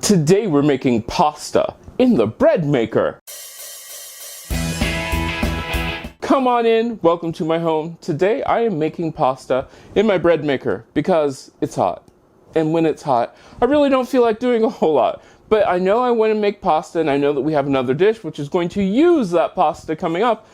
Today we're making pasta in the bread maker. Come on in, welcome to my home. Today I am making pasta in my bread maker because it's hot. And when it's hot, I really don't feel like doing a whole lot. But I know I want to make pasta, and I know that we have another dish which is going to use that pasta coming up,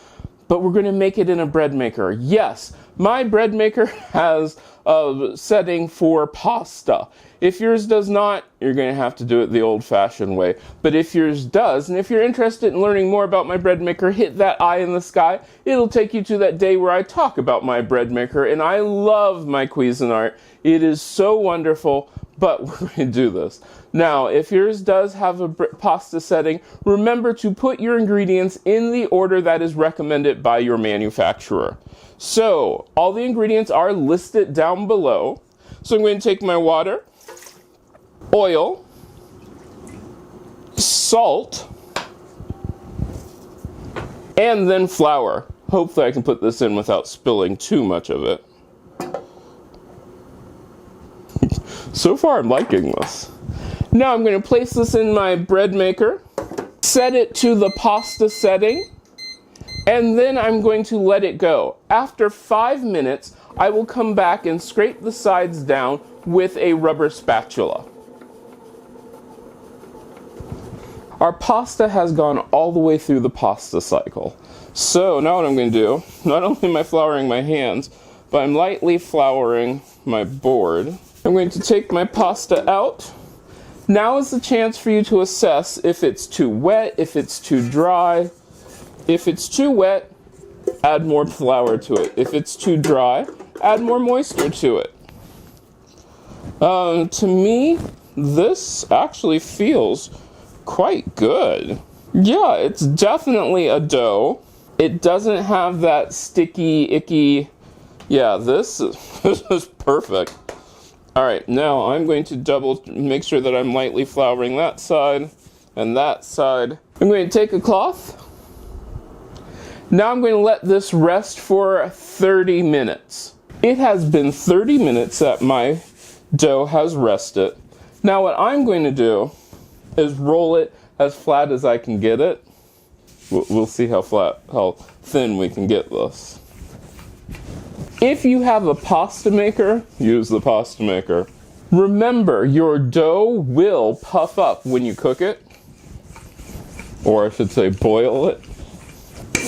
but we're going to make it in a bread maker. Yes, my bread maker has a setting for pasta. If yours does not, you're going to have to do it the old-fashioned way. But if yours does, and if you're interested in learning more about my bread maker, hit that eye in the sky. It'll take you to that day where I talk about my bread maker, and I love my Cuisinart. It is so wonderful, but we're going to do this. Now, if yours does have a pasta setting, remember to put your ingredients in the order that is recommended by your manufacturer. So, all the ingredients are listed down below. So I'm going to take my water, oil, salt, and then flour. Hopefully I can put this in without spilling too much of it. So far I'm liking this. Now I'm going to place this in my bread maker, set it to the pasta setting, and then I'm going to let it go. After 5 minutes, I will come back and scrape the sides down with a rubber spatula. Our pasta has gone all the way through the pasta cycle. So now what I'm going to do, not only am I flouring my hands, but I'm lightly flouring my board. I'm going to take my pasta out. Now is the chance for you to assess if it's too wet, if it's too dry. If it's too wet, add more flour to it. If it's too dry, add more moisture to it. To me, this actually feels quite good. Yeah, it's definitely a dough. It doesn't have that sticky, icky. Yeah, this is perfect. All right, now I'm going to make sure that I'm lightly flouring that side and that side. I'm going to take a cloth. Now I'm going to let this rest for 30 minutes. It has been 30 minutes that my dough has rested. Now what I'm going to do is roll it as flat as I can get it. We'll see how thin we can get this. If you have a pasta maker, use the pasta maker. Remember, your dough will puff up when you cook it, or I should say boil it.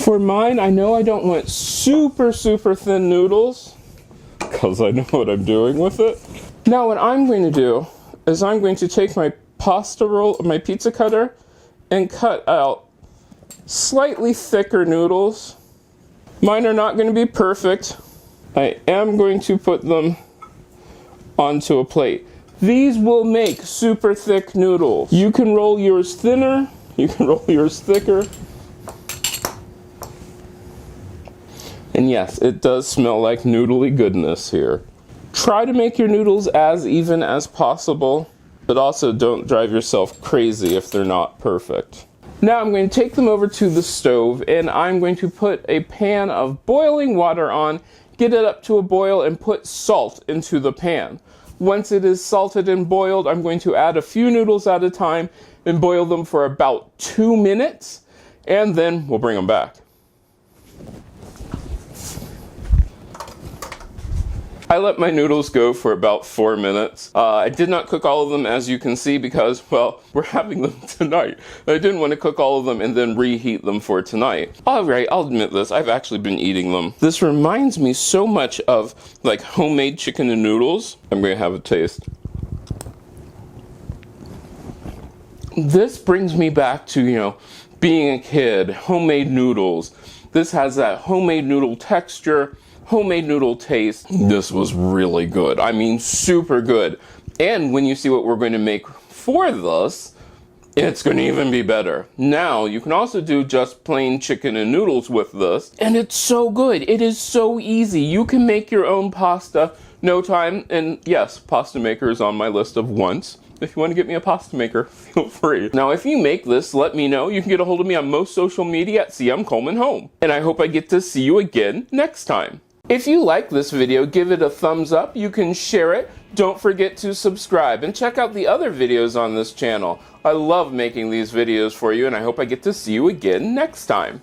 For mine, I know I don't want super thin noodles, because I know what I'm doing with it. Now what I'm going to do is I'm going to take my my pizza cutter, and cut out slightly thicker noodles. Mine are not going to be perfect. I am going to put them onto a plate. These will make super thick noodles. You can roll yours thinner, you can roll yours thicker. And yes, it does smell like noodly goodness here. Try to make your noodles as even as possible, but also don't drive yourself crazy if they're not perfect. Now I'm going to take them over to the stove, and I'm going to put a pan of boiling water on, get it up to a boil, and put salt into the pan. Once it is salted and boiled, I'm going to add a few noodles at a time and boil them for about 2 minutes, and then we'll bring them back. I let my noodles go for about 4 minutes. I did not cook all of them, as you can see, because, well, we're having them tonight. I didn't want to cook all of them and then reheat them for tonight. Alright, I'll admit this, I've actually been eating them. This reminds me so much of, like, homemade chicken and noodles. I'm going to have a taste. This brings me back to, being a kid, homemade noodles. This has that homemade noodle texture, homemade noodle taste. This was really good. I mean, super good. And when you see what we're going to make for this, it's going to even be better. Now, you can also do just plain chicken and noodles with this, and it's so good. It is so easy. You can make your own pasta, no time, and yes, pasta maker is on my list of wants. If you want to get me a pasta maker, feel free. Now, if you make this, let me know. You can get a hold of me on most social media at CM Coleman Home. And I hope I get to see you again next time. If you like this video, give it a thumbs up. You can share it. Don't forget to subscribe and check out the other videos on this channel. I love making these videos for you, and I hope I get to see you again next time.